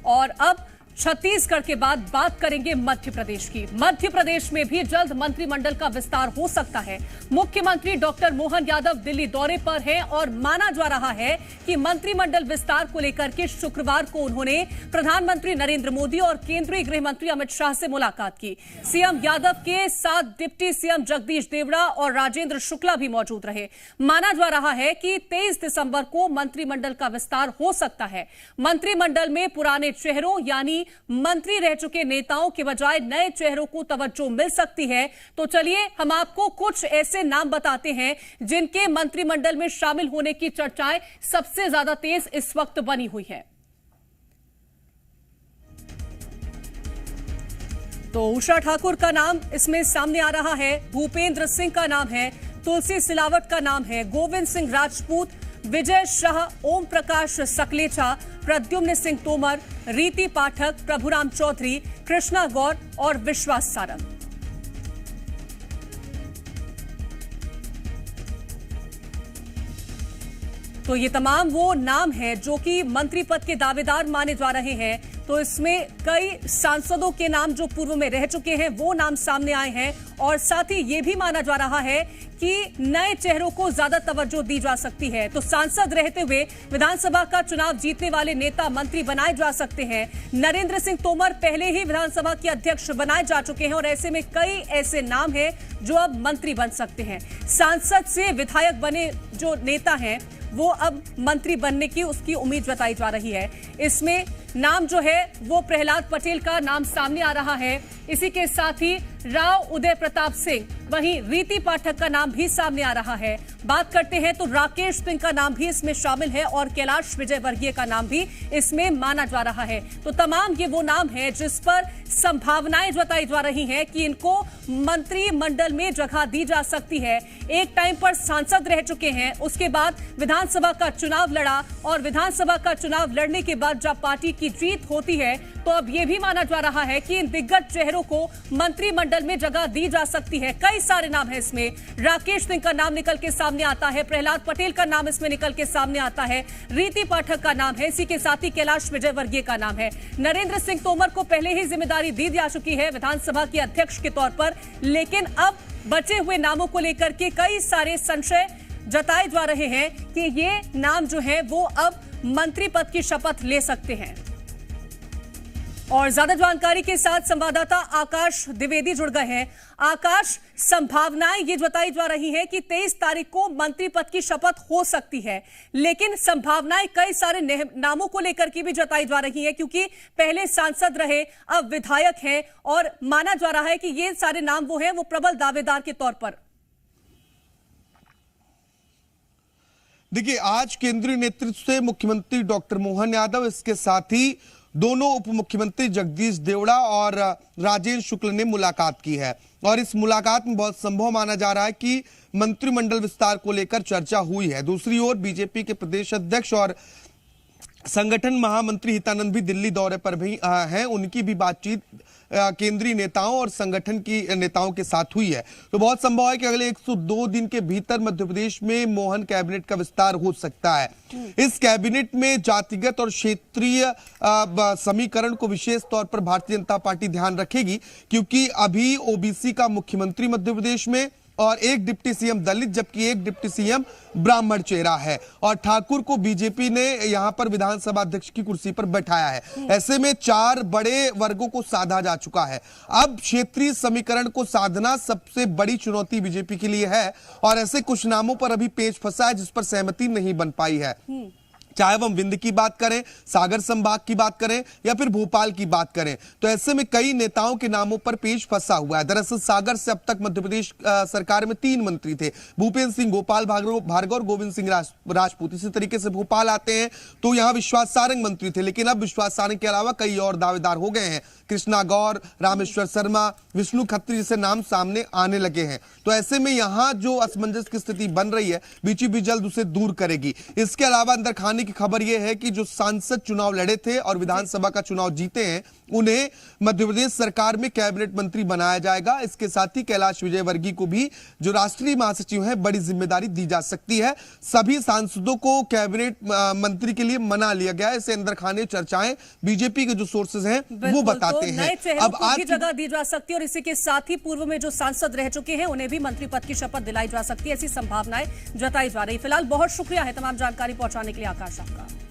और अब छत्तीसगढ़ के बाद बात करेंगे मध्य प्रदेश की। मध्य प्रदेश में भी जल्द मंत्रिमंडल का विस्तार हो सकता है। मुख्यमंत्री डॉक्टर मोहन यादव दिल्ली दौरे पर हैं और माना जा रहा है कि मंत्रिमंडल विस्तार को लेकर के शुक्रवार को उन्होंने प्रधानमंत्री नरेंद्र मोदी और केंद्रीय गृह मंत्री अमित शाह से मुलाकात की। सीएम यादव के साथ डिप्टी सीएम जगदीश देवड़ा और राजेंद्र शुक्ला भी मौजूद रहे। माना जा रहा है कि 23 दिसंबर को मंत्रिमंडल का विस्तार हो सकता है। मंत्रिमंडल में पुराने चेहरों यानी मंत्री रह चुके नेताओं के बजाय नए चेहरों को तवज्जो मिल सकती है। तो चलिए हम आपको कुछ ऐसे नाम बताते हैं जिनके मंत्रिमंडल में शामिल होने की चर्चाएं सबसे ज्यादा तेज इस वक्त बनी हुई है। तो उषा ठाकुर का नाम इसमें सामने आ रहा है, भूपेंद्र सिंह का नाम है, तुलसी सिलावट का नाम है, गोविंद सिंह राजपूत, विजय शाह, ओम प्रकाश सकलेचा, प्रद्युम्न सिंह तोमर, रीति पाठक, प्रभुराम चौधरी, कृष्णा गौर और विश्वास सारंग। तो ये तमाम वो नाम हैं जो कि मंत्री पद के दावेदार माने जा रहे हैं। तो इसमें कई सांसदों के नाम जो पूर्व में रह चुके हैं वो नाम सामने आए हैं और साथ ही ये भी माना जा रहा है कि नए चेहरों को ज्यादा तवज्जो दी जा सकती है। तो सांसद रहते हुए विधानसभा का चुनाव जीतने वाले नेता मंत्री बनाए जा सकते हैं। नरेंद्र सिंह तोमर पहले ही विधानसभा के अध्यक्ष बनाए जा चुके हैं और ऐसे में कई ऐसे नाम हैं जो अब मंत्री बन सकते हैं। सांसद से विधायक बने जो नेता हैं वो अब मंत्री बनने की उसकी उम्मीद जताई जा रही है। इसमें नाम जो है वो प्रहलाद पटेल का नाम सामने आ रहा है। इसी के साथ ही राव उदय प्रताप सिंह, वहीं रीति पाठक का नाम भी सामने आ रहा है। बात करते हैं तो राकेश सिंह का नाम भी इसमें शामिल है और कैलाश विजयवर्गीय का नाम भी इसमें माना जा रहा है। तो तमाम ये वो नाम है जिस पर संभावनाएं जताई जा रही हैं कि इनको मंत्रिमंडल में जगह दी जा सकती है। एक टाइम पर सांसद रह चुके हैं, उसके बाद विधानसभा का चुनाव लड़ा और विधानसभा का चुनाव लड़ने के बाद जब पार्टी की जीत होती है तो अब यह भी माना जा रहा है कि इन दिग्गज चेहरों को मंत्रिमंडल में जगह दी जा सकती है। कई सारे नाम हैं इसमें। राकेश सिंह का नाम निकल के सामने आता है, प्रहलाद पटेल का नाम इसमें निकल के सामने आता है, रीति पाठक का नाम है, इसी के साथ ही कैलाश विजयवर्गीय का नाम है। नरेंद्र सिंह तोमर को पहले ही जिम्मेदारी दी जा चुकी है विधानसभा के अध्यक्ष के तौर पर, लेकिन अब बचे हुए नामों को लेकर के कई सारे संशय जताए जा रहे हैं कि ये नाम जो है वो अब मंत्री पद की शपथ ले सकते हैं। और ज्यादा जानकारी के साथ संवाददाता आकाश द्विवेदी जुड़ गए हैं। आकाश, संभावनाएं ये जताई जा रही है कि 23 तारीख को मंत्री पद की शपथ हो सकती है, लेकिन संभावनाएं कई सारे नामों को लेकर के भी जताई जा रही है क्योंकि पहले सांसद रहे, अब विधायक हैं और माना जा रहा है कि ये सारे नाम वो हैं वो प्रबल दावेदार के तौर पर। देखिए, आज केंद्रीय नेतृत्व से मुख्यमंत्री डॉक्टर मोहन यादव, इसके साथ ही दोनों उप मुख्यमंत्री जगदीश देवड़ा और राजेंद्र शुक्ल ने मुलाकात की है और इस मुलाकात में बहुत संभव माना जा रहा है कि मंत्रिमंडल विस्तार को लेकर चर्चा हुई है। दूसरी ओर बीजेपी के प्रदेश अध्यक्ष और संगठन महामंत्री हितानंद भी दिल्ली दौरे पर भी हैं। उनकी भी बातचीत केंद्रीय नेताओं और संगठन की नेताओं के साथ हुई है। तो बहुत संभव है कि अगले 102 दिन के भीतर मध्य प्रदेश में मोहन कैबिनेट का विस्तार हो सकता है। इस कैबिनेट में जातिगत और क्षेत्रीय समीकरण को विशेष तौर पर भारतीय जनता पार्टी ध्यान रखेगी क्योंकि अभी ओबीसी का मुख्यमंत्री मध्य प्रदेश में और एक डिप्टी सीएम दलित जबकि एक डिप्टी सीएम ब्राह्मण चेहरा है और ठाकुर को बीजेपी ने यहां पर विधानसभा अध्यक्ष की कुर्सी पर बैठाया है। ऐसे में 4 बड़े वर्गों को साधा जा चुका है। अब क्षेत्रीय समीकरण को साधना सबसे बड़ी चुनौती बीजेपी के लिए है और ऐसे कुछ नामों पर अभी पेच फंसा है जिस पर सहमति नहीं बन पाई है। चाहे हम विंध्य की बात करें, सागर संभाग की बात करें या फिर भोपाल की बात करें, तो ऐसे में कई नेताओं के नामों पर पेच फंसा हुआ है। दरअसल सागर से अब तक मध्य प्रदेश सरकार में 3 मंत्री थे, भूपेंद्र सिंह, गोपाल भार्गव और गोविंद सिंह राजपूत। इसी तरीके से भोपाल आते हैं तो यहाँ विश्वास सारंग मंत्री थे, लेकिन अब विश्वास सारंग के अलावा कई और दावेदार हो गए हैं। कृष्णा गौर, रामेश्वर शर्मा, विष्णु खत्री जैसे नाम सामने आने लगे हैं। तो ऐसे में यहाँ जो असमंजस की स्थिति बन रही है बीजेपी जल्द उसे दूर करेगी। इसके अलावा अंदर खाने की खबर यह है कि जो सांसद चुनाव लड़े थे और विधानसभा का चुनाव जीते हैं, उन्हें मध्य प्रदेश सरकार में कैबिनेट मंत्री बनाया जाएगा। इसके साथ ही कैलाश विजयवर्गीय को भी, जो राष्ट्रीय महासचिव हैं, बड़ी जिम्मेदारी दी जा सकती है। सभी सांसदों को कैबिनेट मंत्री के लिए मना लिया गया है। इसे अंदर खाने चर्चाएं बीजेपी के जो सोर्सेज हैं वो बताते हैं। अब आज जगह दी जा सकती है और इसी के साथ ही पूर्व में जो सांसद रह चुके हैं उन्हें भी मंत्री पद की शपथ दिलाई जा सकती है, ऐसी संभावनाएं जताई जा रही। फिलहाल बहुत शुक्रिया है तमाम जानकारी पहुंचाने के लिए आकाश आपका।